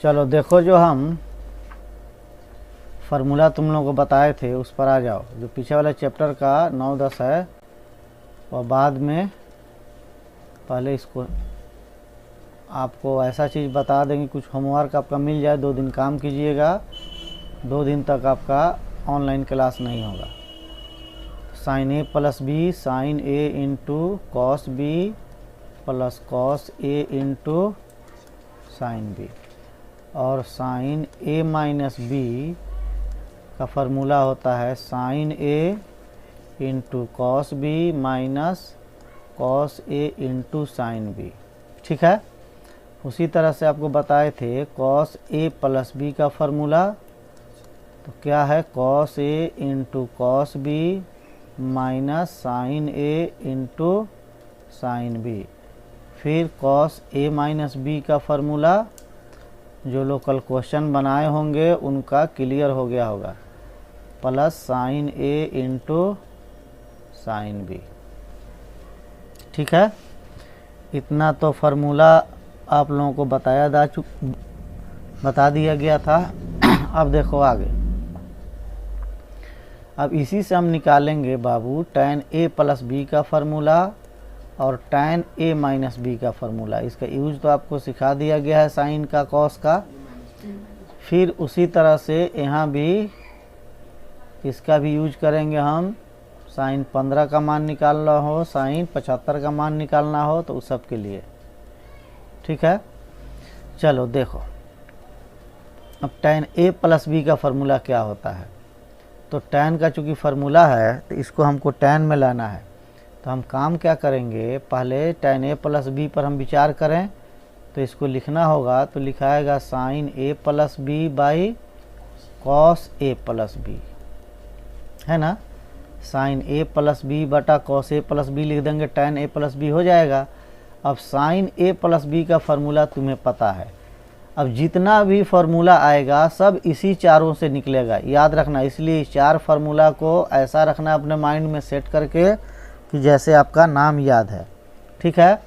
चलो देखो, जो हम फार्मूला तुम लोगों को बताए थे उस पर आ जाओ। जो पीछे वाले चैप्टर का 9-10 है और बाद में पहले इसको आपको ऐसा चीज़ बता देंगे, कुछ होमवर्क आपका मिल जाए, 2 दिन काम कीजिएगा, 2 दिन तक आपका ऑनलाइन क्लास नहीं होगा। Sine A plus B sine A into cos B plus cos A into sine B, और साइन ए माइनस बी का फार्मूला होता है sine A into cos B minus cos A into sine B. ठीक है। उसी तरह से आपको बताए थे कॉस ए प्लस बी का फार्मूला, तो क्या है cos A into cos B minus sine A into sine B. फिर कॉस ए माइनस बी का फार्मूला, जो लोग कल क्वेश्चन बनाए होंगे उनका क्लियर हो गया होगा, plus sign A into sine B. ठीक है। इतना तो फार्मूला आप लोगों को बता दिया गया था। अब देखो आगे, अब इसी से हम निकालेंगे बाबू tan a प्लस बी का फार्मूला और tan a माइनस बी का फार्मूला। इसका यूज तो आपको सिखा दिया गया है, साइन का कॉस का। फिर उसी तरह से यहाँ भी इसका भी यूज करेंगे हम। साइन 15 का मान निकालना हो, साइन 75 का मान निकालना हो, तो उस सब के लिए। ठीक है। चलो देखो, अब tan a प्लस बी का फार्मूला क्या होता है। तो tan का चूँकि फार्मूला है तो इसको हमको tan में लाना है। तो हम काम क्या करेंगे, पहले tan a प्लस बी पर हम विचार करें। तो इसको लिखना होगा, तो लिखाएगा sine a plus B by cos a plus B, है ना। साइन a प्लस बी बटा कॉस a प्लस बी लिख देंगे, tan a प्लस बी हो जाएगा। अब साइन a प्लस बी का फार्मूला तुम्हें पता है। अब जितना भी फार्मूला आएगा सब इसी चारों से निकलेगा, याद रखना। इसलिए इस 4 फार्मूला को ऐसा रखना अपने माइंड में सेट करके कि जैसे आपका नाम याद है। ठीक है।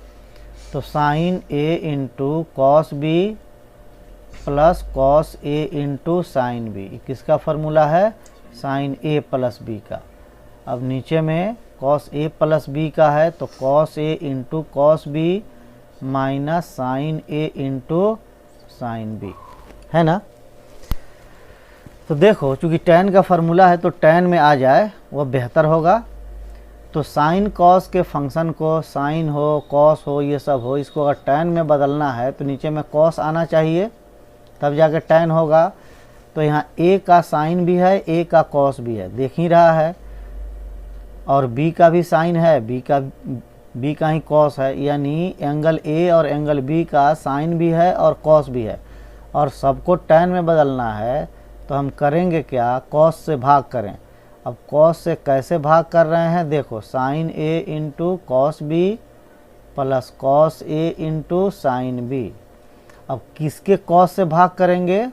तो sine A into cos B plus cos A into sine B, किसका फार्मूला है, साइन ए प्लस बी का। अब नीचे में कॉस ए प्लस बी का है, तो cos A into cos B minus sine A into sine B, है ना। तो देखो, चूंकि tan का फार्मूला है तो tan में आ जाए वह बेहतर होगा। तो साइन कॉस के फंक्शन को, साइन हो कॉस हो ये सब हो, इसको अगर tan में बदलना है तो नीचे में कॉस आना चाहिए, तब जाके tan होगा। तो यहाँ a का साइन भी है, a का कॉस भी है, देख ही रहा है, और b का भी साइन है, b का ही कॉस है, यानी एंगल a और एंगल b का साइन भी है और कॉस भी है, और सबको tan में बदलना है। तो हम करेंगे क्या, कॉस से भाग करें। अब कॉस से कैसे भाग कर रहे हैं, देखो sine a into cos B plus cos a into sine B. अब किसके कॉस से भाग करेंगे,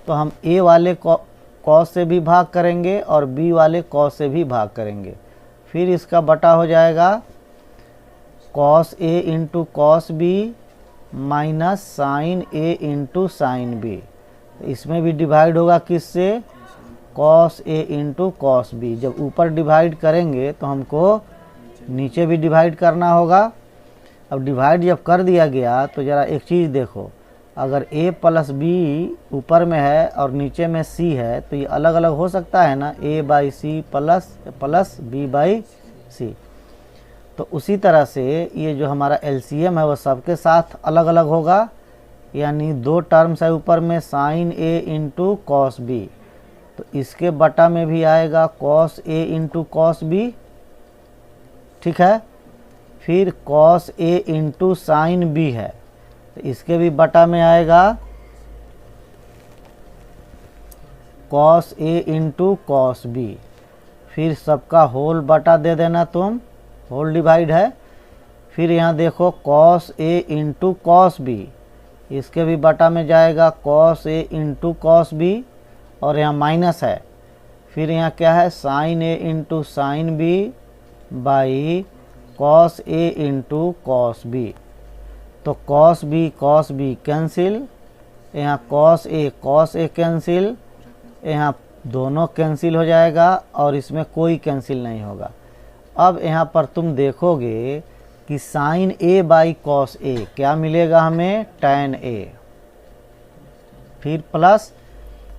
तो हम a वाले कॉस से भी भाग करेंगे और b वाले कॉस से भी भाग करेंगे। फिर इसका बटा हो जाएगा cos A into cos B minus sine A into sine B. इसमें भी डिवाइड होगा किससे, cos A into cos B. जब ऊपर डिवाइड करेंगे तो हमको नीचे भी डिवाइड करना होगा। अब डिवाइड जब कर दिया गया तो ज़रा एक चीज़ देखो, अगर a प्लस बी ऊपर में है और नीचे में c है तो ये अलग अलग हो सकता है ना, a by C plus b by C. तो उसी तरह से ये जो हमारा LCM है वो सबके साथ अलग अलग होगा, यानी 2 टर्म्स है ऊपर में, sine a into cos B, तो इसके बटा में भी आएगा cos a into cos B. ठीक है। फिर cos a into sine B है, तो इसके भी बटा में आएगा cos a into cos B. फिर सबका होल बटा दे देना तुम, होल डिवाइड है। फिर यहाँ देखो cos a into cos B, इसके भी बटा में जाएगा cos a into cos B, और यहाँ माइनस है। फिर यहाँ क्या है, sine a into sine B by cos a into cos B. तो कॉस बी कैंसिल, यहाँ कॉस ए कैंसिल, यहाँ दोनों कैंसिल हो जाएगा और इसमें कोई कैंसिल नहीं होगा। अब यहाँ पर तुम देखोगे कि sine A by cos A क्या मिलेगा हमें, टैन ए, फिर plus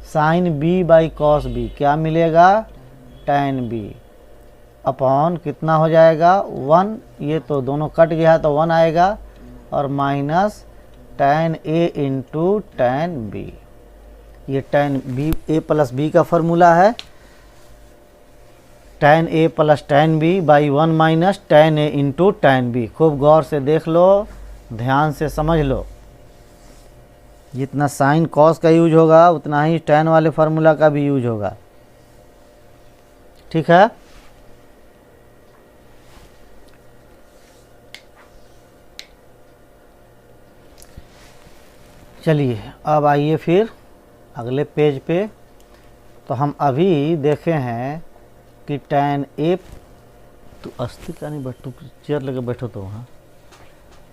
sine B by cos B क्या मिलेगा, टैन बी, अपॉन कितना हो जाएगा 1, ये तो दोनों कट गया तो 1 आएगा, और minus tan A into tan B. ये tan B A plus B का फॉर्मूला है, tan A plus tan B by 1 minus tan A into tan B. खूब गौर से देख लो, ध्यान से समझ लो। जितना साइन कॉस का यूज होगा उतना ही टैन वाले फार्मूला का भी यूज होगा। ठीक है, चलिए अब आइए फिर अगले पेज पे। तो हम अभी देखे हैं कि टैन ए, तो अस्थिर का नहीं बैठ, तू चेयर लेके बैठो तो वहाँ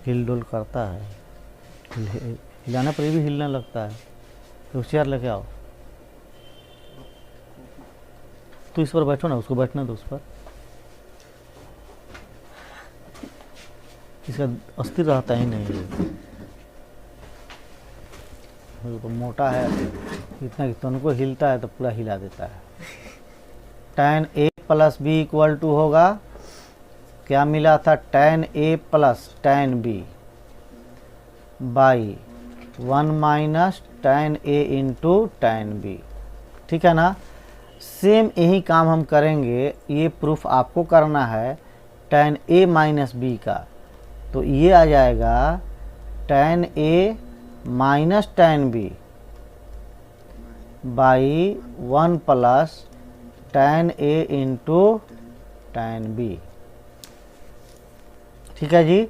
हिल डुल करता है, हिलाने पर भी हिलने लगता है, तो चेयर लेके आओ। तो इस पर बैठो ना, उसको बैठना दो उस पर, इसका अस्थिर रहता ही नहीं है, तो मोटा है इतना कि तुमको हिलता है तो पूरा हिला देता है। Tan A plus B equal to होगा, क्या मिला था, tan A plus tan B by 1 minus tan A into tan B. ठीक है ना, सेम यही काम हम करेंगे, ये प्रूफ आपको करना है टैन ए माइनस बी का। तो ये आ जाएगा tan A minus tan B by 1 plus tan A into tan B. ठीक है जी,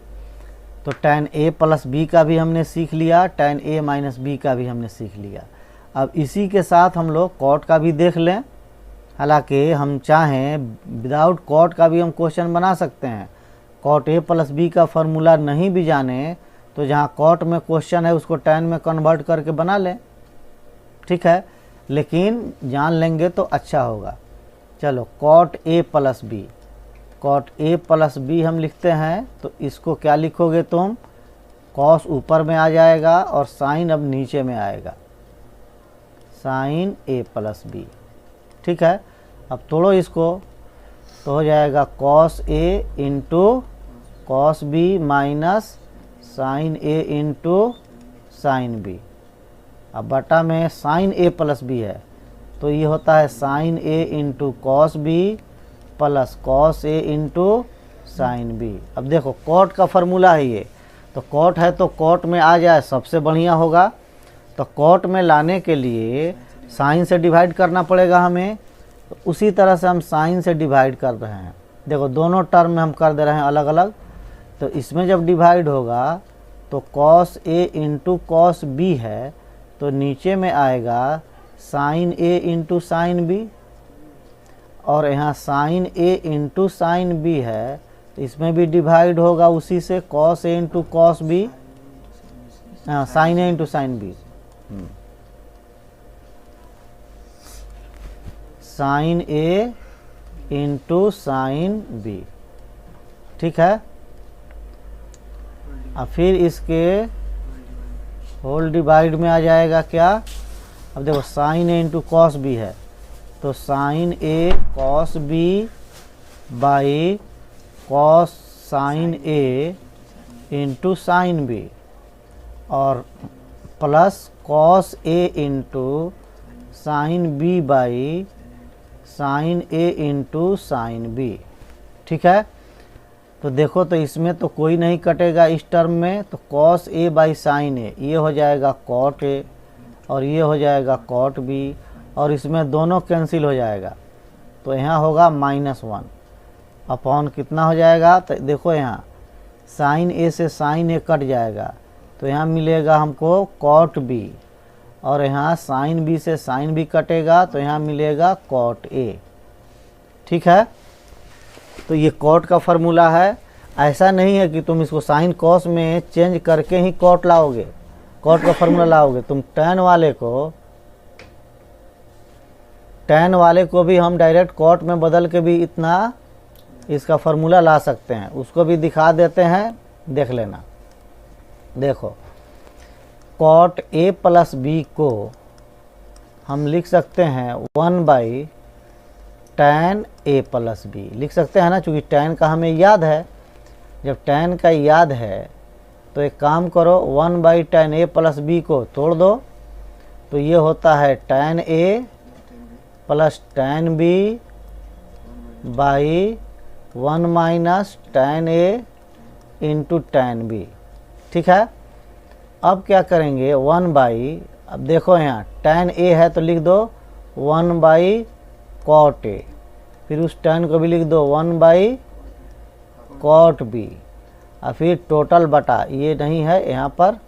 तो टैन ए प्लस बी का भी हमने सीख लिया, टैन ए माइनस बी का भी हमने सीख लिया। अब इसी के साथ हम लोग कॉट का भी देख लें। हालांकि हम चाहें विदाउट कॉट का भी हम क्वेश्चन बना सकते हैं। कॉट ए प्लस बी का फार्मूला नहीं भी जाने तो जहाँ कॉट में क्वेश्चन है उसको टैन में कन्वर्ट करके बना लें। ठीक है, लेकिन जान लेंगे तो अच्छा होगा। चलो cot A plus B, cot A plus B हम लिखते हैं, तो इसको क्या लिखोगे तुम, कॉस ऊपर में आ जाएगा और साइन अब नीचे में आएगा, साइन ए प्लस बी। ठीक है, अब तोड़ो इसको तो हो जाएगा cos A into cos B minus sine A into sine B. अब बटा में साइन ए प्लस बी है तो ये होता है sine A into cos B plus cos A into sine B. अब देखो कॉट का फार्मूला है ये, तो कॉट है तो कॉट में आ जाए सबसे बढ़िया होगा। तो कॉट में लाने के लिए साइन से डिवाइड करना पड़ेगा हमें, तो उसी तरह से हम साइन से डिवाइड कर रहे हैं। देखो दोनों टर्म में हम कर दे रहे हैं अलग अलग, तो इसमें जब डिवाइड होगा तो cos A into cos B है, तो नीचे में आएगा sign A into sine B, और यहाँ sign A into sine B है तो इसमें भी डिवाइड होगा उसी से, cos A into cos B, हाँ sign A into sine B, sine A into sine B. ठीक है, अब फिर इसके होल डिवाइड में आ जाएगा क्या, अब देखो sine A into cos B है तो sine A cos B by cos sine A into sine B, और plus cos A into sine B by sine A into sine B. ठीक है, तो देखो तो इसमें तो कोई नहीं कटेगा इस टर्म में, तो कॉस ए बाई साइन ए ये हो जाएगा कॉट ए और ये हो जाएगा कॉट बी, और इसमें दोनों कैंसिल हो जाएगा तो यहाँ होगा -1 अपॉन कितना हो जाएगा, तो देखो यहाँ साइन ए से साइन ए कट जाएगा तो यहाँ मिलेगा हमको कॉट बी, और यहाँ साइन बी से साइन बी कटेगा तो यहाँ मिलेगा कॉट ए। ठीक है, तो ये कॉट का फार्मूला है। ऐसा नहीं है कि तुम इसको साइन कॉस में चेंज करके ही कॉट लाओगे, कॉट का फार्मूला लाओगे तुम tan वाले को भी हम डायरेक्ट कॉट में बदल के भी इतना इसका फार्मूला ला सकते हैं, उसको भी दिखा देते हैं, देख लेना। देखो कॉट a प्लस बी को हम लिख सकते हैं 1/tan a प्लस बी लिख सकते हैं ना, चूँकि tan का हमें याद है। जब tan का याद है तो एक काम करो 1/tan a प्लस बी को तोड़ दो, तो ये होता है tan a plus tan b by 1 minus tan a into tan b। ठीक है, अब क्या करेंगे 1/, अब देखो यहाँ tan a है तो लिख दो 1/cot a, फिर उस tan को भी लिख दो 1/cot b, और फिर टोटल बटा ये नहीं है यहाँ पर,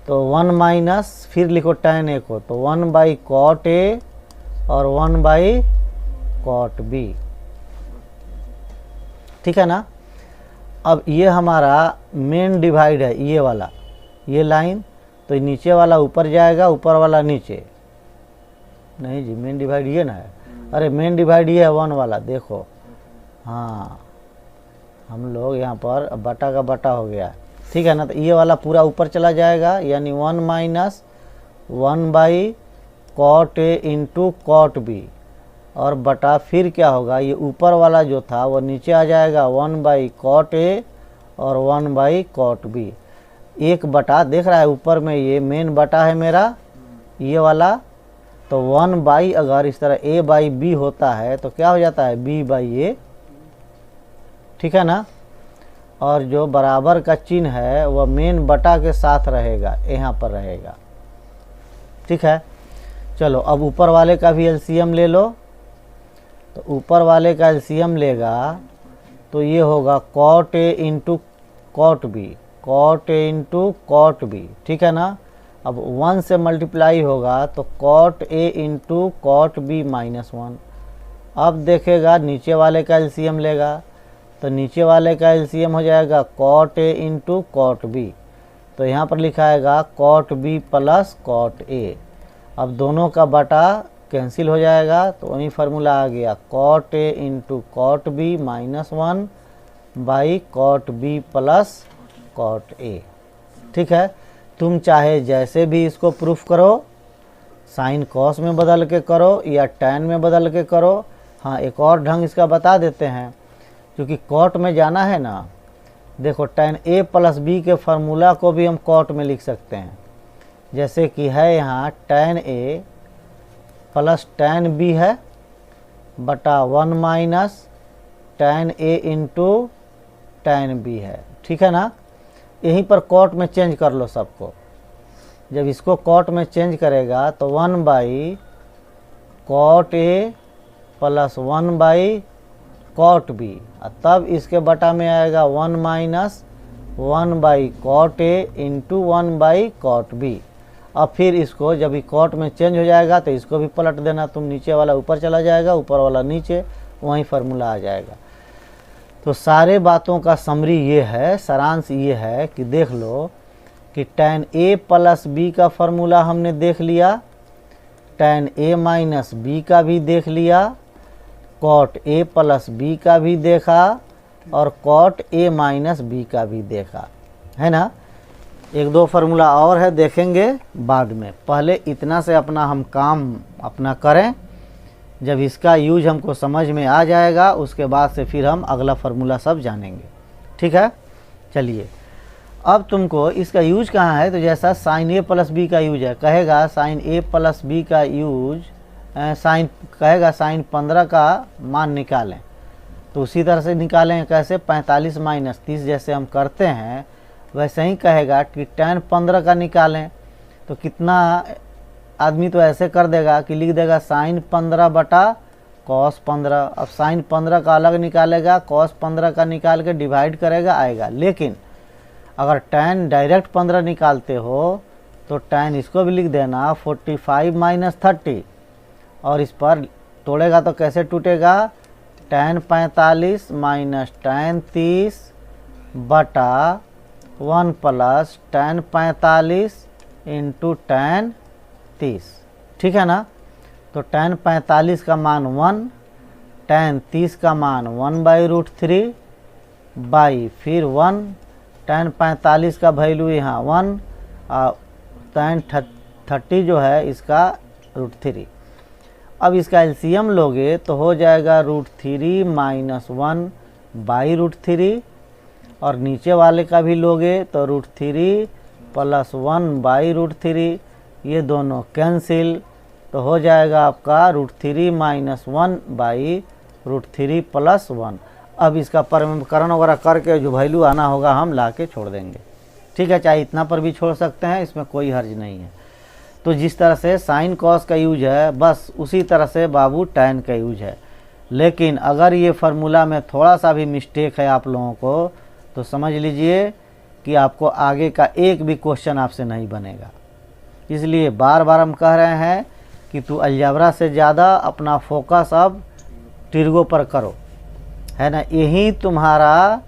तो 1 माइनस फिर लिखो tan a को, तो 1/cot a और 1/cot b। ठीक है ना। अब ये हमारा मेन डिवाइड है, ये वाला, ये लाइन, तो नीचे वाला ऊपर जाएगा, ऊपर वाला नीचे। नहीं जी, मेन डिवाइड ये ना है, अरे मेन डिवाइड ये है 1 वाला, देखो हाँ हम लोग यहाँ पर बटा का बटा हो गया। ठीक है ना, तो ये वाला पूरा ऊपर चला जाएगा, यानी 1 minus 1/cot a into cot b, और बटा फिर क्या होगा, ये ऊपर वाला जो था वो नीचे आ जाएगा 1/cot a और 1/cot b। एक बटा देख रहा है ऊपर में, ये मेन बटा है मेरा ये वाला, तो 1/, अगर इस तरह a/b होता है तो क्या हो जाता है b/a। ठीक है ना, और जो बराबर का चिन्ह है वह मेन बटा के साथ रहेगा, यहाँ पर रहेगा। ठीक है, चलो अब ऊपर वाले का भी एलसीएम ले लो, तो ऊपर वाले का एलसीएम लेगा तो ये होगा cot a into cot b, cot a into cot b। ठीक है ना, अब 1 से मल्टीप्लाई होगा तो cot a into cot b minus 1। अब देखेगा नीचे वाले का एलसीएम लेगा, तो नीचे वाले का एलसीएम हो जाएगा cot a into cot b, तो यहाँ पर लिखाएगा cot b plus cot a। अब दोनों का बटा कैंसिल हो जाएगा, तो वही फार्मूला आ गया cot a into cot b minus 1 by cot b plus cot a। ठीक है, तुम चाहे जैसे भी इसको प्रूफ करो, साइन कॉस में बदल के करो या tan में बदल के करो। हाँ, एक और ढंग इसका बता देते हैं, क्योंकि cot में जाना है ना। देखो tan a प्लस b के फार्मूला को भी हम cot में लिख सकते हैं, जैसे कि है यहाँ tan a plus tan b है बटा 1 minus tan a into tan b है। ठीक है ना, यहीं पर cot में चेंज कर लो सबको। जब इसको cot में चेंज करेगा तो 1/cot a plus 1/cot b, तब इसके बटा में आएगा 1 minus 1/cot a into 1/cot b। अब फिर इसको जब ये cot में चेंज हो जाएगा तो इसको भी पलट देना, तुम नीचे वाला ऊपर चला जाएगा, ऊपर वाला नीचे, वहीं फार्मूला आ जाएगा। तो सारे बातों का समरी ये है, सारांश ये है कि देख लो कि tan a प्लस b का फार्मूला हमने देख लिया, tan a माइनस b का भी देख लिया, cot a प्लस b का भी देखा, और cot a माइनस b का भी देखा, है ना। एक दो फार्मूला और है, देखेंगे बाद में। पहले इतना से अपना हम काम अपना करें, जब इसका यूज हमको समझ में आ जाएगा उसके बाद से फिर हम अगला फार्मूला सब जानेंगे। ठीक है, चलिए अब तुमको इसका यूज कहाँ है, तो जैसा साइन a प्लस बी का यूज है, कहेगा साइन a प्लस बी का यूज कहेगा साइन 15 का मान निकालें, तो उसी तरह से निकालें। कैसे, 45 माइनस 30 जैसे हम करते हैं वैसे ही कहेगा कि tan 15 का निकालें, तो कितना आदमी तो ऐसे कर देगा कि लिख देगा साइन 15 बटा cos 15। अब साइन 15 का अलग निकालेगा, cos 15 का निकाल के डिवाइड करेगा, आएगा। लेकिन अगर tan डायरेक्ट 15 निकालते हो तो tan इसको भी लिख देना 45 माइनस 30, और इस पर तोड़ेगा तो कैसे टूटेगा, tan 45 माइनस tan 30 बटा 1 प्लस tan 45 इंटू tan 30, ठीक है ना। तो tan 45 का मान 1, tan 30 का मान 1/√3 बाई फिर 1, tan 45 का वैल्यू यहाँ 1 और tan 30 जो है इसका √3। अब इसका एलसीएम लोगे तो हो जाएगा √3 माइनस 1 बाई √3, और नीचे वाले का भी लोगे तो √3 प्लस 1 बाई √3, ये दोनों कैंसिल, तो हो जाएगा आपका √3 माइनस 1 बाई √3 प्लस 1। अब इसका परिमाणीकरण वगैरह करके जो वैल्यू आना होगा हम ला के छोड़ देंगे, ठीक है। चाहे इतना पर भी छोड़ सकते हैं, इसमें कोई हर्ज नहीं है। तो जिस तरह से साइन कॉस का यूज है बस उसी तरह से बाबू टैन का यूज है। लेकिन अगर ये फार्मूला में थोड़ा सा भी मिस्टेक है आप लोगों को तो समझ लीजिए कि आपको आगे का एक भी क्वेश्चन आपसे नहीं बनेगा। इसलिए बार बार हम कह रहे हैं कि तू अलजेब्रा से ज़्यादा अपना फोकस अब ट्रिगो पर करो, है ना। यही तुम्हारा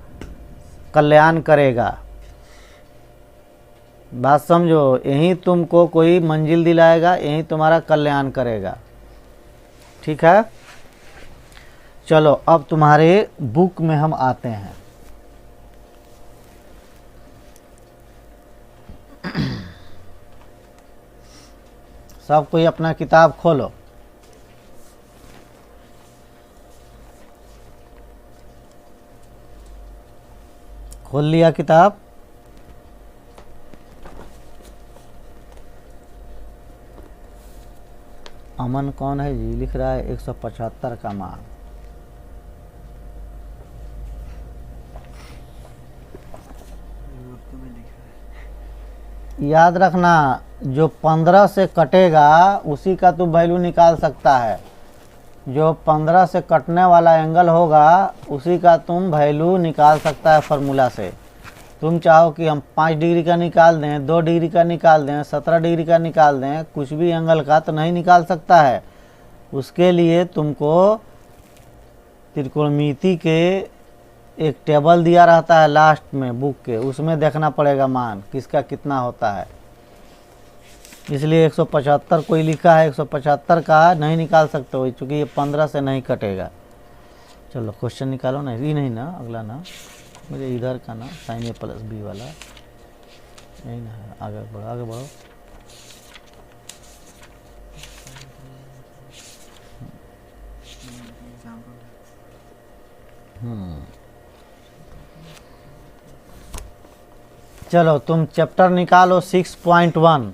कल्याण करेगा, बात समझो। यही तुमको कोई मंजिल दिलाएगा, यही तुम्हारा कल्याण करेगा, ठीक है। चलो अब तुम्हारे बुक में हम आते हैं। सब कोई अपना किताब खोलो। खोल लिया किताब? अमन कौन है जी? लिख रहा है 175 का मान। याद रखना, जो 15 से कटेगा उसी का तू वैल्यू निकाल सकता है। जो 15 से कटने वाला एंगल होगा उसी का तुम वैल्यू निकाल सकता है फार्मूला से। तुम चाहो कि हम 5 डिग्री का निकाल दें, 2 डिग्री का निकाल दें, 17 डिग्री का निकाल दें, कुछ भी एंगल का तो नहीं निकाल सकता है। उसके लिए तुमको त्रिकोणमिति के एक टेबल दिया रहता है लास्ट में बुक के, उसमें देखना पड़ेगा मान किसका कितना होता है। इसलिए 175 कोई लिखा है, 175 का नहीं निकाल सकते हो क्योंकि ये 15 से नहीं कटेगा। चलो क्वेश्चन निकालो ना, ये नहीं ना, अगला ना, मुझे इधर का ना साइन ए प्लस बी वाला यही ना है। आगे बढ़ो, आगे बढ़ो। चलो तुम चैप्टर निकालो 6.1।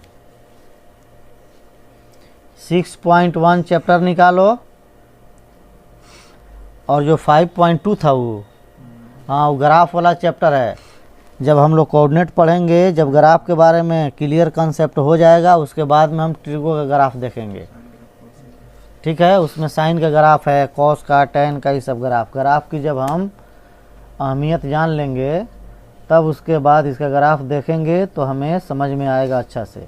6.1 चैप्टर निकालो, और जो 5.2 था वो, हाँ वो ग्राफ वाला चैप्टर है। जब हम लोग कोऑर्डिनेट पढ़ेंगे, जब ग्राफ के बारे में क्लियर कंसेप्ट हो जाएगा उसके बाद में हम ट्रिगो का ग्राफ देखेंगे, ठीक है। उसमें साइन का ग्राफ है, कॉस का, टैन का, ये सब ग्राफ की जब हम अहमियत जान लेंगे तब उसके बाद इसका ग्राफ देखेंगे तो हमें समझ में आएगा अच्छा से।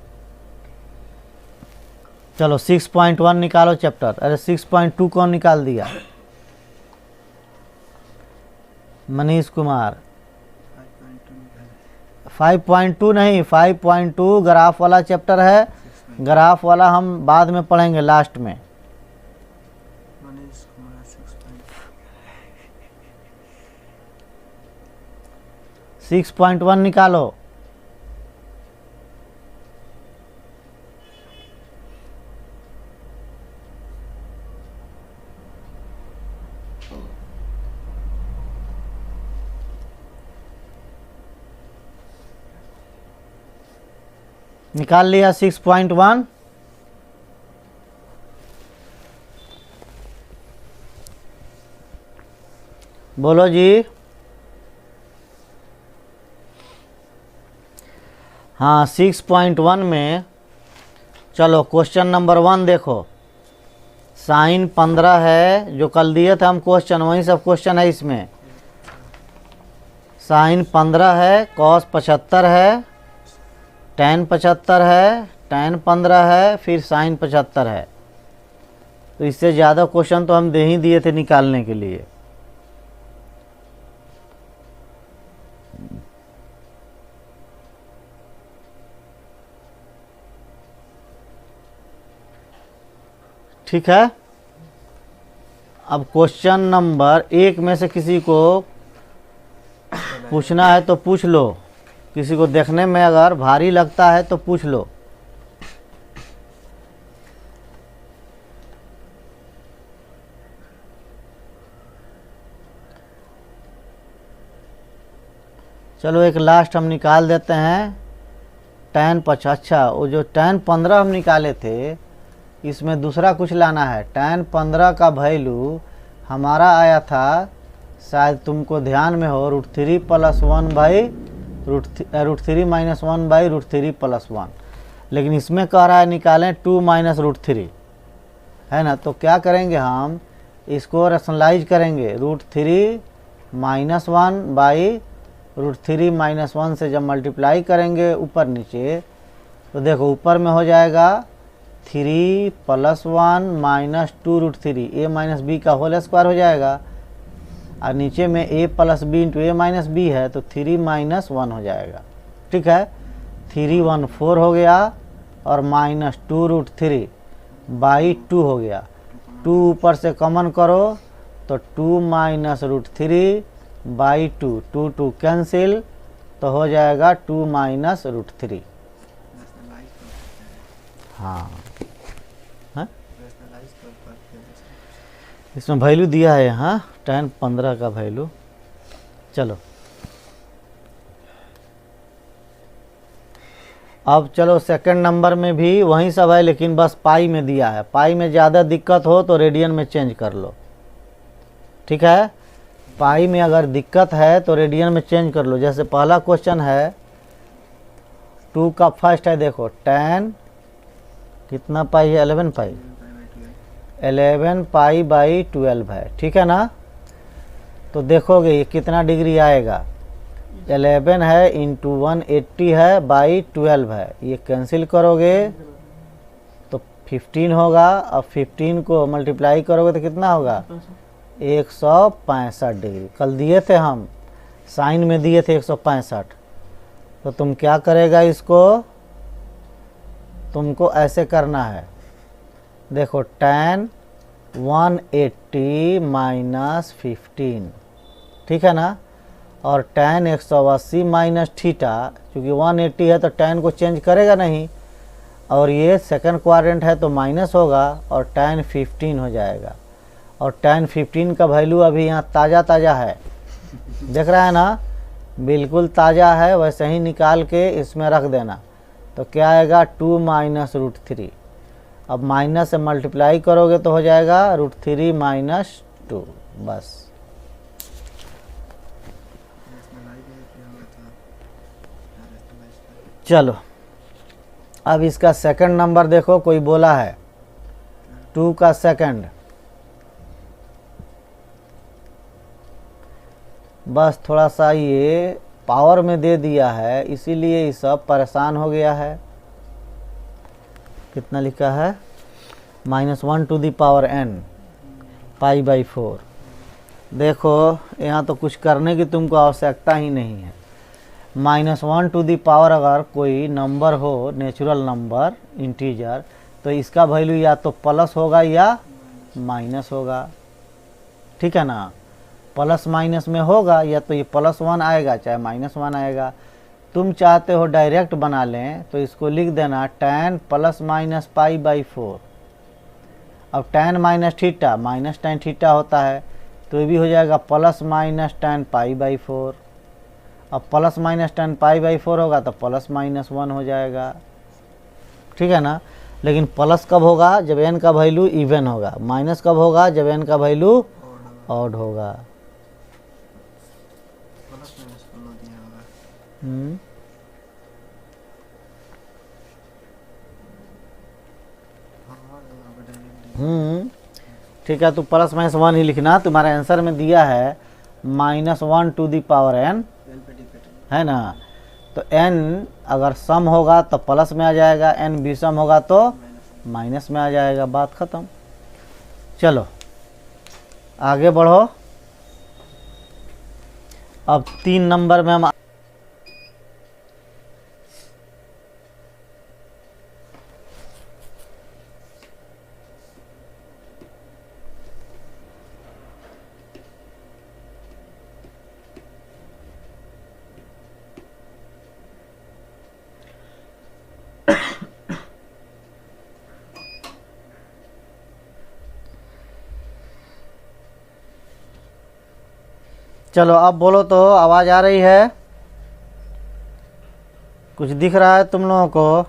चलो 6.1 निकालो चैप्टर। अरे 6.2 कौन निकाल दिया? मनीष कुमार। 5.2 नहीं, 5.2 ग्राफ वाला चैप्टर है। ग्राफ वाला हम बाद में पढ़ेंगे लास्ट में। 6.1 निकालो। निकाल लिया 6.1। बोलो जी। हाँ 6.1 में चलो क्वेश्चन नंबर 1 देखो। साइन 15 है, जो कल दिए थे हम क्वेश्चन वही सब क्वेश्चन है इसमें। साइन 15 है, कॉस 75 है, टैन 75 है, टैन 15 है, फिर साइन 75 है। तो इससे ज़्यादा क्वेश्चन तो हम दे ही दिए थे निकालने के लिए। ठीक है। अब क्वेश्चन नंबर 1 में से किसी को पूछना है तो पूछ लो, किसी को देखने में अगर भारी लगता है तो पूछ लो। चलो एक लास्ट हम निकाल देते हैं tan 50। अच्छा, वो जो tan 15 हम निकाले थे, इसमें दूसरा कुछ लाना है। tan 15 का वैल्यू हमारा आया था, शायद तुमको ध्यान में हो, √3 + 1 बाई √3 - 1 बाई √3 + 1। लेकिन इसमें कह रहा है निकालें 2 - √3, है ना। तो क्या करेंगे, हम इसको रैशनलाइज करेंगे। √3 - 1 बाई √3 - 1 से जब मल्टीप्लाई करेंगे ऊपर नीचे, तो देखो ऊपर में हो जाएगा 3 + 1 - 2 √3, a - b का होल स्क्वायर हो जाएगा। और नीचे में a + b × a - b है, तो 3 - 1 हो जाएगा। ठीक है, 3 × 1 4 हो गया, और -2 √3 बाई 2 हो गया। 2 ऊपर से कॉमन करो तो 2 - √3 बाई 2, 2 2 कैंसिल, तो हो जाएगा 2 - √3। हाँ, है? इसमें वैल्यू दिया है यहाँ tan 15 का वैल्यू। चलो अब चलो सेकंड नंबर में भी वही सब है, लेकिन बस पाई में दिया है। पाई में ज़्यादा दिक्कत हो तो रेडियन में चेंज कर लो। ठीक है, पाई में अगर दिक्कत है तो रेडियन में चेंज कर लो। जैसे पहला क्वेश्चन है 2 का फर्स्ट है, देखो tan कितना पाई है, 11 पाई, 11 पाई बाई 12 है। ठीक है ना। तो देखोगे ये कितना डिग्री आएगा, 11 है इंटू 180 है बाई 12 है, ये कैंसिल करोगे तो 15 होगा। अब 15 को मल्टीप्लाई करोगे तो कितना होगा, 165 डिग्री। कल दिए थे हम, साइन में दिए थे 165। तो तुम क्या करेगा, इसको तुमको ऐसे करना है। देखो tan 180 - 15, ठीक है ना। और tan 180 माइनस थीटा, क्योंकि 180 है तो tan को चेंज करेगा नहीं, और ये सेकंड क्वाड्रेंट है तो माइनस होगा, और tan 15 हो जाएगा। और tan 15 का वैल्यू अभी यहाँ ताज़ा ताज़ा है, देख रहा है ना, बिल्कुल ताज़ा है। वैसे ही निकाल के इसमें रख देना, तो क्या आएगा 2 - √3। अब माइनस से मल्टीप्लाई करोगे तो हो जाएगा √3 - 2, बस। चलो अब इसका सेकंड नंबर देखो, कोई बोला है 2 का सेकंड। बस थोड़ा सा ये पावर में दे दिया है, इसीलिए ये सब परेशान हो गया है। कितना लिखा है, -1⁴ π/4। देखो यहाँ तो कुछ करने की तुमको आवश्यकता ही नहीं है। -1⁴ अगर कोई नंबर हो, नेचुरल नंबर, इंटीजर, तो इसका वैल्यू या तो प्लस होगा या माइनस होगा। ठीक है ना, प्लस माइनस में होगा, या तो ये +1 आएगा चाहे -1 आएगा। तुम चाहते हो डायरेक्ट बना लें तो इसको लिख देना tan ± π/4। अब tan minus theta minus tan theta होता है, तो ये भी हो जाएगा ± tan π/4। अब ± tan π/4 होगा तो +-1 हो जाएगा। ठीक है ना। लेकिन प्लस कब होगा, जब n का वैल्यू इवन होगा। माइनस कब होगा, जब n का वैल्यू ऑड होगा। ठीक है, तो +-1 ही लिखना। तुम्हारे आंसर में दिया है -1⁴n, है ना। तो n अगर सम होगा तो प्लस में आ जाएगा, n विषम होगा तो माइनस में आ जाएगा, बात खत्म। चलो आगे बढ़ो। अब 3 नंबर में हम चलो अब बोलो तो, आवाज़ आ रही है? कुछ दिख रहा है तुम लोगों को?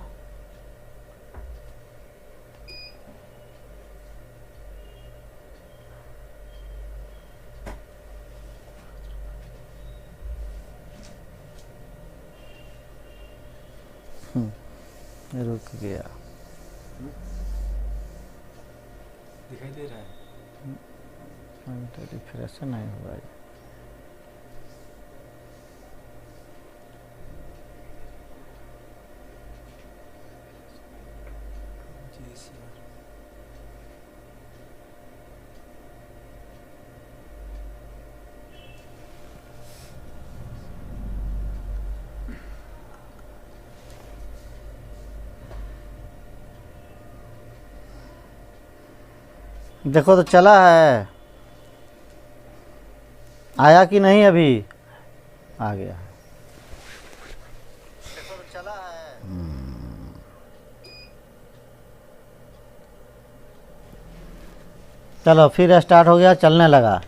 रुक गया। दिखाई दे रहा है? तो रिफ्रेश नहीं हुआ ये। जी सर। देखो तो चला है, आया कि नहीं? अभी आ गया। देखो तो चला है। चलो फिर स्टार्ट हो गया, चलने लगा।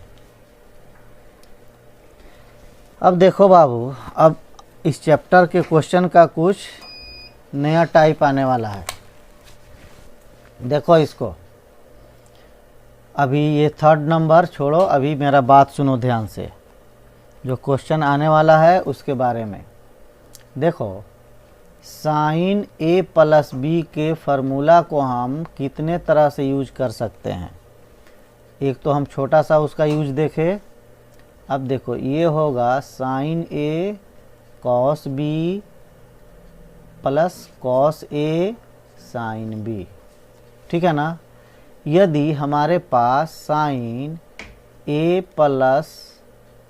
अब देखो बाबू, अब इस चैप्टर के क्वेश्चन का कुछ नया टाइप आने वाला है। देखो इसको, अभी ये 3rd नंबर छोड़ो, अभी मेरा बात सुनो ध्यान से। जो क्वेश्चन आने वाला है उसके बारे में देखो। साइन ए प्लस बी के फार्मूला को हम कितने तरह से यूज कर सकते हैं। एक तो हम छोटा सा उसका यूज देखे। अब देखो ये होगा sine A cos B plus cos A sign B, ठीक है ना। यदि हमारे पास sign A plus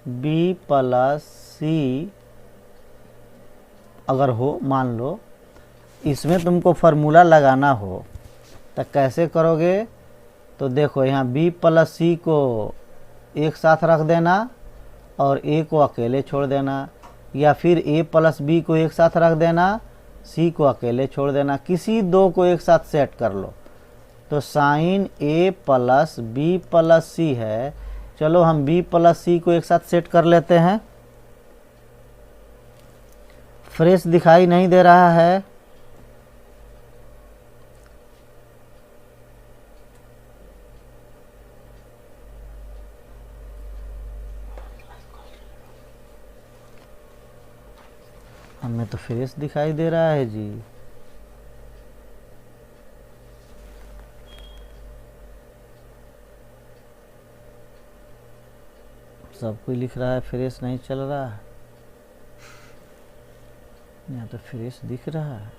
B plus सी अगर हो, मान लो इसमें तुमको फार्मूला लगाना हो तो कैसे करोगे? तो देखो यहाँ बी प्लस सी को एक साथ रख देना और ए को अकेले छोड़ देना, या फिर ए प्लस बी को एक साथ रख देना, सी को अकेले छोड़ देना। किसी दो को एक साथ सेट कर लो। तो sine A plus B plus सी है। चलो हम बी प्लस सी को एक साथ सेट कर लेते हैं। फ्रेश दिखाई नहीं दे रहा है? हमें तो फ्रेश दिखाई दे रहा है जी। सब कोई लिख रहा है फ्रेश नहीं चल रहा है। यहाँ तो फ्रेश दिख रहा है।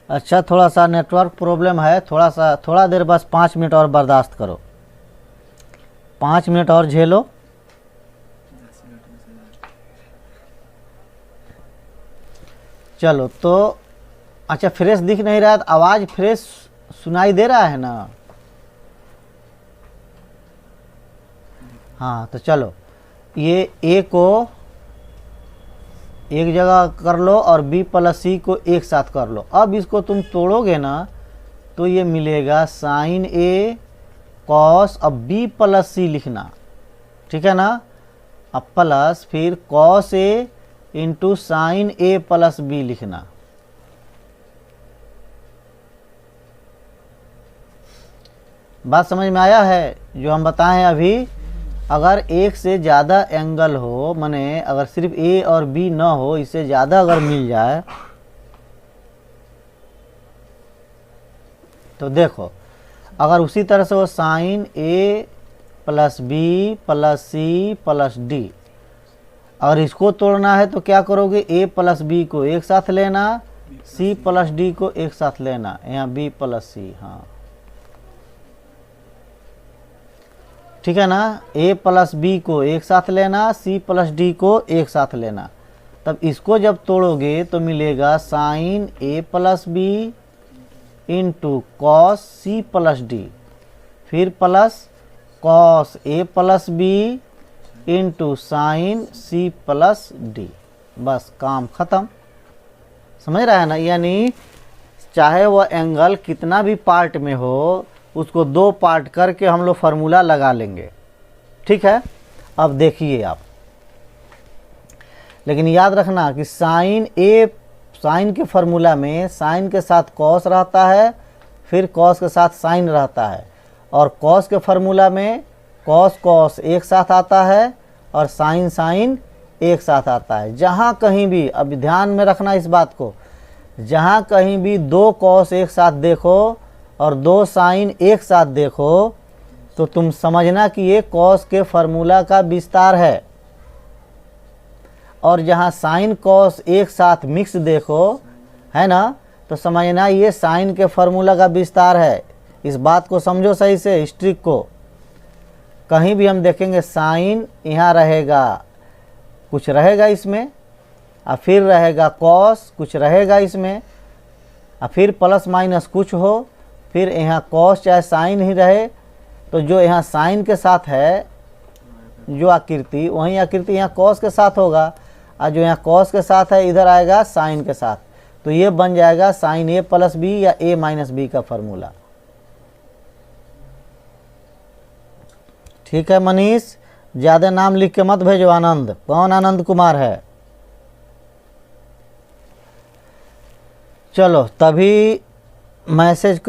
अच्छा, थोड़ा सा नेटवर्क प्रॉब्लम है, थोड़ा देर बस 5 मिनट और बर्दाश्त करो। 5 मिनट और झेलो। 10 मिनट में से चलो तो अच्छा, फ्रेश दिख नहीं रहा, तो आवाज़ फ्रेश सुनाई दे रहा है ना? हाँ तो चलो, ये ए को एक जगह कर लो और बी प्लस सी को एक साथ कर लो। अब इसको तुम तोड़ोगे ना तो ये मिलेगा साइन ए कॉस, अब बी प्लस सी लिखना, ठीक है ना। अब प्लस फिर cos A into sign A plus B लिखना। बात समझ में आया है? जो हम बताएं अभी, अगर एक से ज़्यादा एंगल हो, माने अगर सिर्फ ए और बी ना हो, इससे ज़्यादा अगर मिल जाए तो देखो, अगर उसी तरह से वो sine A plus B plus C plus D, अगर इसको तोड़ना है तो क्या करोगे? ए प्लस बी को एक साथ लेना, सी प्लस डी को एक साथ लेना, यहाँ बी प्लस सी, हाँ ठीक है ना। ए प्लस बी को एक साथ लेना, सी प्लस डी को एक साथ लेना। तब इसको जब तोड़ोगे तो मिलेगा sine A plus B into cos C plus D, फिर plus cos A plus B into sine C plus D. बस काम ख़त्म। समझ रहा है ना? यानी चाहे वह एंगल कितना भी पार्ट में हो, उसको 2 पार्ट करके हम लोग फार्मूला लगा लेंगे। ठीक है, अब देखिए आप, लेकिन याद रखना कि साइन के फार्मूला में साइन के साथ कॉस रहता है, फिर कॉस के साथ साइन रहता है, और कॉस के फार्मूला में कॉस कॉस एक साथ आता है और साइन साइन एक साथ आता है। जहाँ कहीं भी, अब ध्यान में रखना इस बात को, जहाँ कहीं भी 2 कॉस एक साथ देखो और 2 साइन एक साथ देखो तो तुम समझना कि ये कॉस के फार्मूला का विस्तार है, और जहाँ साइन कॉस एक साथ मिक्स देखो, है ना, तो समझना ये साइन के फार्मूला का विस्तार है। इस बात को समझो सही से, इस ट्रिक को। कहीं भी हम देखेंगे साइन यहाँ रहेगा, कुछ रहेगा इसमें, और फिर रहेगा कॉस, कुछ रहेगा इसमें, और फिर प्लस माइनस कुछ हो, फिर यहाँ कॉस चाहे साइन ही रहे, तो जो यहाँ साइन के साथ है जो आकृति, वही आकृति यहाँ कॉस के साथ होगा, और जो यहाँ कॉस के साथ है इधर आएगा साइन के साथ। तो ये बन जाएगा साइन ए प्लस बी या ए माइनस बी का फार्मूला। ठीक है मनीष, ज़्यादा नाम लिख के मत भेजो। आनंद, कौन आनंद कुमार है? चलो तभी मैसेज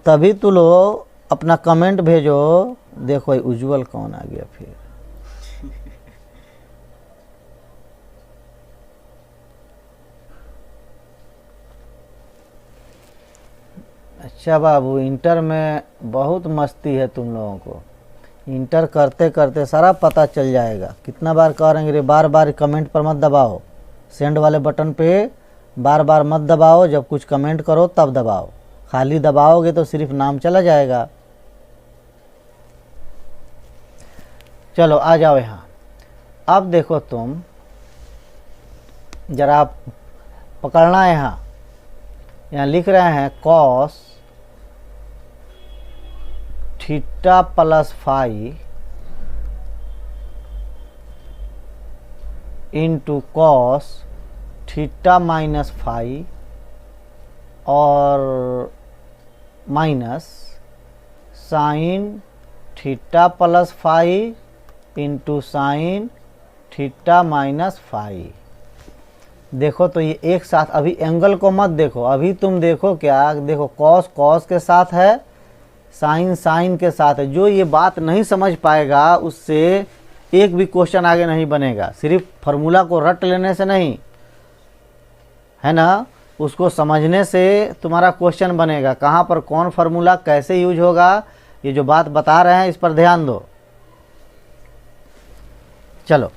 तभी तो लो अपना कमेंट भेजो। देखो उज्जवल कौन आ गया फिर। अच्छा बाबू, इंटर में बहुत मस्ती है तुम लोगों को। इंटर करते करते सारा पता चल जाएगा। कितना बार करेंगे रे, बार बार कमेंट पर मत दबाओ, सेंड वाले बटन पे बार बार मत दबाओ, जब कुछ कमेंट करो तब दबाओ। खाली दबाओगे तो सिर्फ नाम चला जाएगा। चलो आ जाओ यहाँ। अब देखो तुम जरा पकड़ना, यहाँ लिख रहे हैं cos theta plus phi into cos theta minus phi और minus sine theta plus phi into sine theta minus phi. देखो तो ये एक साथ, अभी एंगल को मत देखो, अभी तुम देखो क्या, देखो कॉस कॉस के साथ है, साइन साइन के साथ है। जो ये बात नहीं समझ पाएगा उससे एक भी क्वेश्चन आगे नहीं बनेगा। सिर्फ फार्मूला को रट लेने से नहीं, है ना, उसको समझने से तुम्हारा क्वेश्चन बनेगा। कहाँ पर कौन फार्मूला कैसे यूज होगा, ये जो बात बता रहे हैं इस पर ध्यान दो। चलो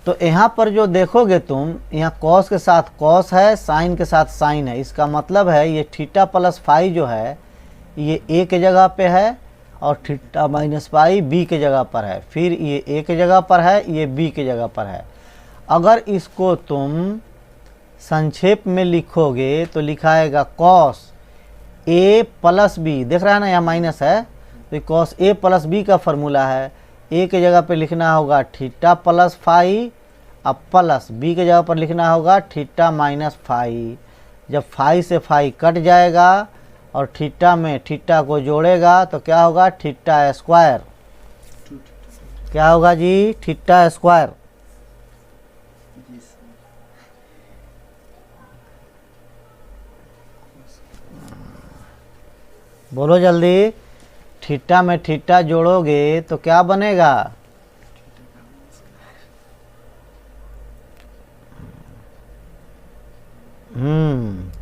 तो यहाँ पर जो देखोगे तुम, यहाँ कॉस के साथ कॉस है, साइन के साथ साइन है। इसका मतलब है ये थीटा प्लस फाई जो है ये ए के जगह पे है, और थीटा माइनस फाई बी के जगह पर है। फिर ये ए के जगह पर है, ये बी के जगह पर है। अगर इसको तुम संक्षेप में लिखोगे तो लिखाएगा कॉस ए प्लस बी। देख रहा है ना, यहाँ माइनस है, तो कॉस ए प्लस बी का फार्मूला है। ए के जगह पे लिखना होगा थीटा प्लस फाई, अब प्लस बी के जगह पर लिखना होगा थीटा माइनस फाई। जब फाई से फाई कट जाएगा और थीटा में थीटा को जोड़ेगा तो क्या होगा, थीटा स्क्वायर। क्या होगा जी, थीटा स्क्वायर। बोलो जल्दी, थीटा में थीटा जोड़ोगे तो क्या बनेगा,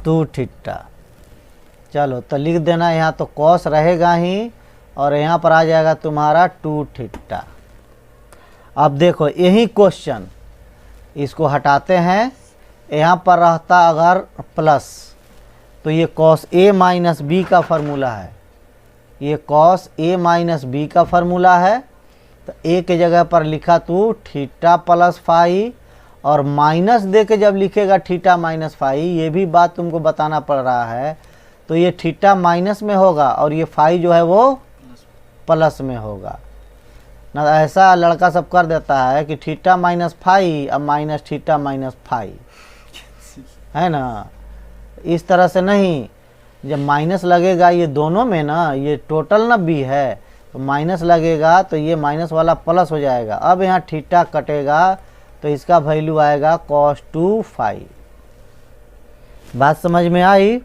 टू थीटा। चलो तो लिख देना, यहाँ तो कॉस रहेगा ही और यहाँ पर आ जाएगा तुम्हारा 2 थीटा। अब देखो यही क्वेश्चन, इसको हटाते हैं, यहाँ पर रहता अगर प्लस तो ये कॉस ए माइनस बी का फार्मूला है, ये कॉस ए माइनस बी का फार्मूला है। तो ए के जगह पर लिखा तू थीटा प्लस फाई, और माइनस दे के जब लिखेगा थीटा माइनस फाई, ये भी बात तुमको बताना पड़ रहा है। तो ये थीटा माइनस में होगा और ये फाई जो है वो प्लस में होगा ना। ऐसा लड़का सब कर देता है कि थीटा माइनस फाई अब माइनस थीटा माइनस फाई, है ना। इस तरह से नहीं, जब माइनस लगेगा ये दोनों में ना, ये टोटल ना b है, तो माइनस लगेगा तो ये माइनस वाला प्लस हो जाएगा। अब यहाँ थीटा कटेगा तो इसका वैल्यू आएगा cos 2 फाई। बात समझ में आई?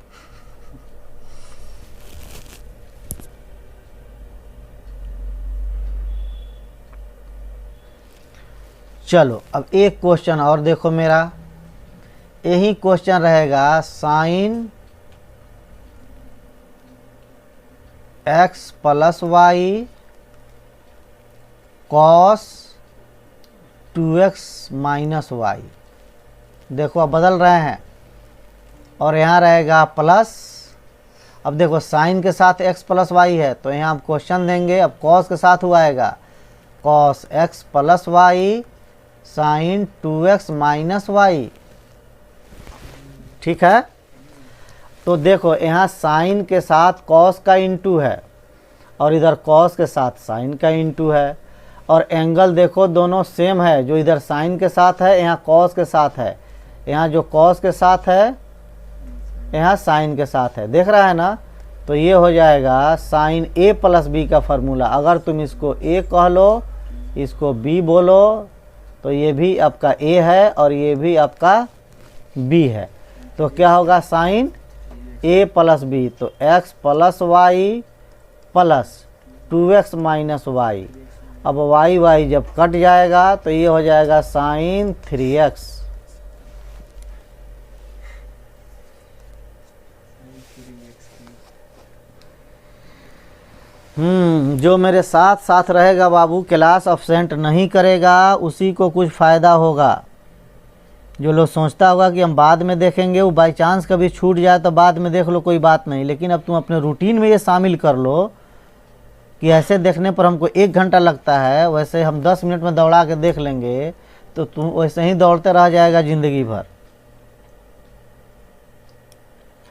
चलो अब एक क्वेश्चन और देखो मेरा, यही क्वेश्चन रहेगा sine x plus Y cos 2x minus Y. देखो अब बदल रहे हैं और यहाँ रहेगा प्लस। अब देखो साइन के साथ x प्लस वाई है तो यहाँ आप क्वेश्चन देंगे। अब कॉस के साथ हुआ आएगा cos x plus Y sine 2x minus Y. ठीक है, तो देखो यहाँ साइन के साथ कॉस का इंटू है और इधर कॉस के साथ साइन का इंटू है, और एंगल देखो दोनों सेम है, जो इधर साइन के साथ है यहाँ कॉस के साथ है, यहाँ जो कॉस के साथ है यहाँ साइन के साथ है। देख रहा है ना? तो ये हो जाएगा साइन a प्लस बी का फॉर्मूला। अगर तुम इसको a कह लो, इसको b बोलो, तो ये भी आपका a है और ये भी आपका b है। तो क्या होगा साइन a प्लस बी, तो x plus Y plus 2x minus Y. अब वाई वाई जब कट जाएगा तो ये हो जाएगा साइन 3x। जो मेरे साथ साथ रहेगा बाबू, क्लास अब्सेंट नहीं करेगा, उसी को कुछ फ़ायदा होगा। जो लोग सोचता होगा कि हम बाद में देखेंगे, वो बाई चांस कभी छूट जाए तो बाद में देख लो, कोई बात नहीं। लेकिन अब तुम अपने रूटीन में ये शामिल कर लो कि ऐसे देखने पर हमको 1 घंटा लगता है, वैसे हम 10 मिनट में दौड़ा के देख लेंगे, तो तुम वैसे ही दौड़ते रह जाएगा ज़िंदगी भर।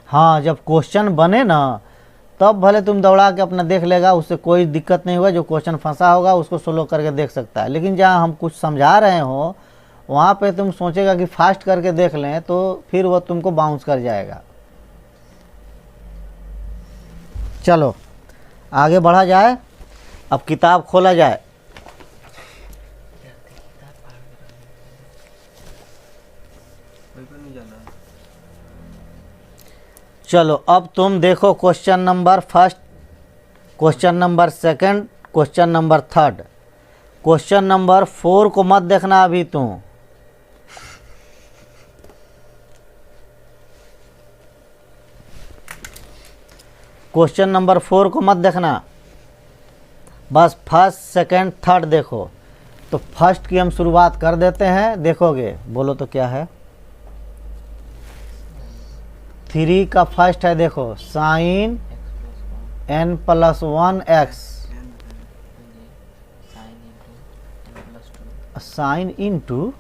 हाँ, जब क्वेश्चन बने ना तब भले तुम दौड़ा के अपना देख लेगा, उससे कोई दिक्कत नहीं होगा। जो क्वेश्चन फंसा होगा उसको सोलो करके देख सकता है। लेकिन जहाँ हम कुछ समझा रहे हो वहाँ पे तुम सोचेगा कि फास्ट करके देख लें, तो फिर वो तुमको बाउंस कर जाएगा। चलो आगे बढ़ा जाए, अब किताब खोला जाए। चलो अब तुम देखो question number first, question number second, question number third. Question number 4 को मत देखना अभी तुम। क्वेश्चन नंबर 4 को मत देखना, बस फर्स्ट सेकंड थर्ड देखो। तो फर्स्ट की हम शुरुआत कर देते हैं। देखोगे, बोलो तो क्या है? 3 का फर्स्ट है, देखो sine n plus 1x, sine into,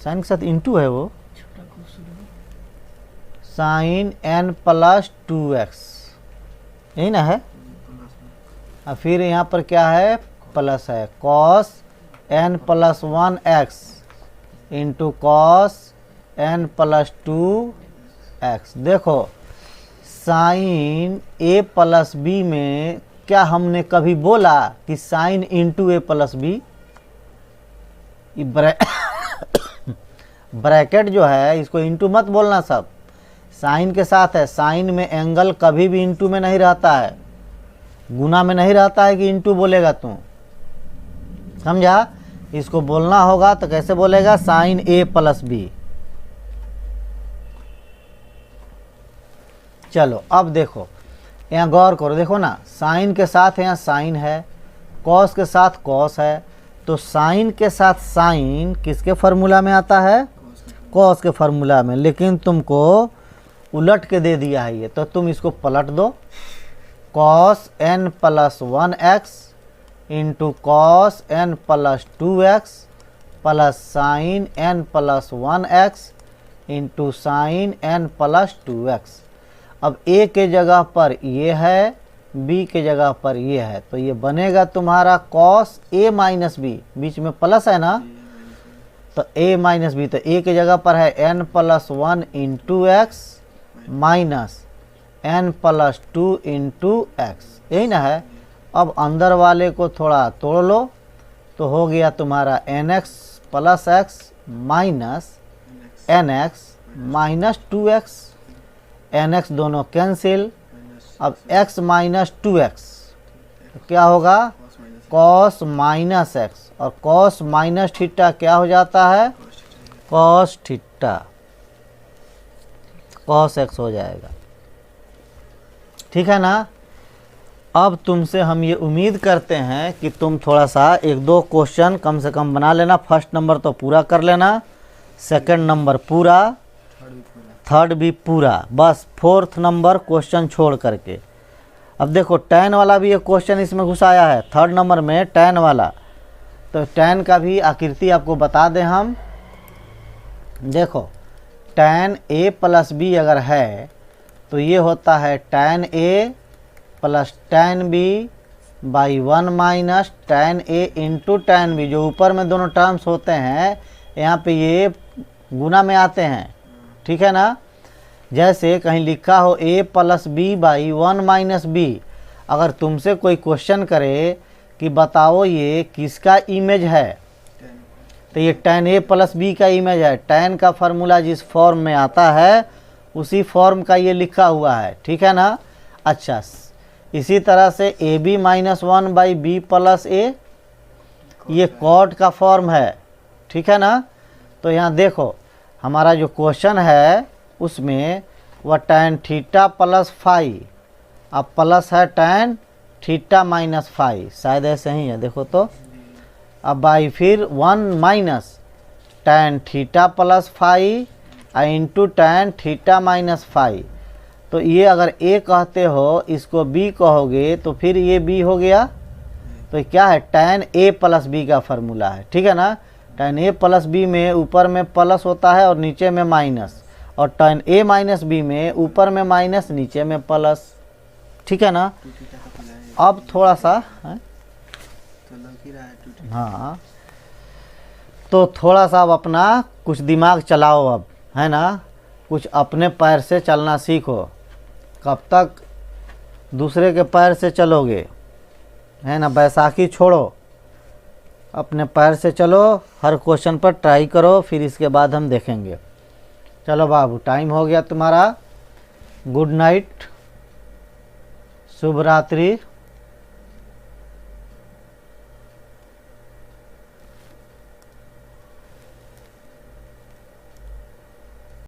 sine के साथ इंटू है वो, साइन n प्लस 2x, यही ना है। और फिर यहाँ पर क्या है? प्लस है, cos n plus 1x into cos n plus 2x। देखो साइन a प्लस बी में क्या हमने कभी बोला कि sine into a plus B? Bracket जो है इसको इंटू मत बोलना, सब साइन के साथ है। साइन में एंगल कभी भी इंटू में नहीं रहता है, गुना में नहीं रहता है कि इंटू बोलेगा तू, समझा? इसको बोलना होगा तो कैसे बोलेगा? Sine a plus b. चलो अब देखो, यहाँ गौर करो, देखो ना, साइन के साथ यहाँ साइन है, कॉस के साथ कॉस है, तो साइन के साथ साइन किसके फार्मूला में आता है? कॉस के फार्मूला में। लेकिन तुमको उलट के दे दिया है ये, तो तुम इसको पलट दो। Cos n plus 1x into cos n plus 2x plus sign n plus 1x into sine n plus 2x। अब a के जगह पर ये है, b के जगह पर ये है, तो ये बनेगा तुम्हारा कॉस a माइनस बी, बीच में प्लस है ना, तो a माइनस बी, तो a के जगह पर है n plus 1 into x minus n plus 2 into x, यही ना है। अब अंदर वाले को थोड़ा तोड़ लो तो हो गया तुम्हारा n x plus x minus n x minus 2x, n x दोनों कैंसिल। अब x माइनस 2x तो क्या होगा कॉस माइनस एक्स, और कॉस माइनस थीटा क्या हो जाता है कॉस थीटा, कॉस एक्स हो जाएगा। ठीक है ना। अब तुमसे हम ये उम्मीद करते हैं कि तुम थोड़ा सा 1-2 क्वेश्चन कम से कम बना लेना। फर्स्ट नंबर तो पूरा कर लेना, सेकंड नंबर पूरा, थर्ड भी पूरा, बस फोर्थ नंबर क्वेश्चन छोड़ करके। अब देखो tan वाला भी एक क्वेश्चन इसमें घुसाया है, थर्ड नंबर में tan वाला। तो tan का भी आकृति आपको बता दें हम। देखो tan a प्लस बी अगर है तो ये होता है tan a plus tan b by 1 minus tan a into tan b। जो ऊपर में दोनों टर्म्स होते हैं यहाँ पे ये गुना में आते हैं, ठीक है ना। जैसे कहीं लिखा हो a plus B by 1 minus b. अगर तुमसे कोई क्वेश्चन करे कि बताओ ये किसका इमेज है, तो ये tan a प्लस बी का इमेज है। tan का फार्मूला जिस फॉर्म में आता है उसी फॉर्म का ये लिखा हुआ है, ठीक है ना। अच्छा, इसी तरह से A B minus 1 by B plus A, ये कॉट का फॉर्म है, ठीक है ना। तो यहाँ देखो हमारा जो क्वेश्चन है उसमें वह tan थीटा प्लस फाई, अब प्लस है tan थीटा माइनस फाई, शायद ऐसे ही है, देखो तो। अब बाई फिर 1 minus tan theta plus phi into tan theta minus phi. तो ये अगर a कहते हो, इसको b कहोगे तो फिर ये b हो गया। तो क्या है tan a प्लस b का फार्मूला है, ठीक है ना। tan a प्लस b में ऊपर में प्लस होता है और नीचे में माइनस, और tan a माइनस b में ऊपर में माइनस नीचे में प्लस, ठीक है ना। अब थोड़ा सा है? हाँ, तो थोड़ा सा अब अपना कुछ दिमाग चलाओ अब, है ना। कुछ अपने पैर से चलना सीखो। कब तक दूसरे के पैर से चलोगे, है ना। बैसाखी छोड़ो, अपने पैर से चलो, हर क्वेश्चन पर ट्राई करो, फिर इसके बाद हम देखेंगे। चलो बाबू, टाइम हो गया तुम्हारा। गुड नाइट, शुभ रात्रि।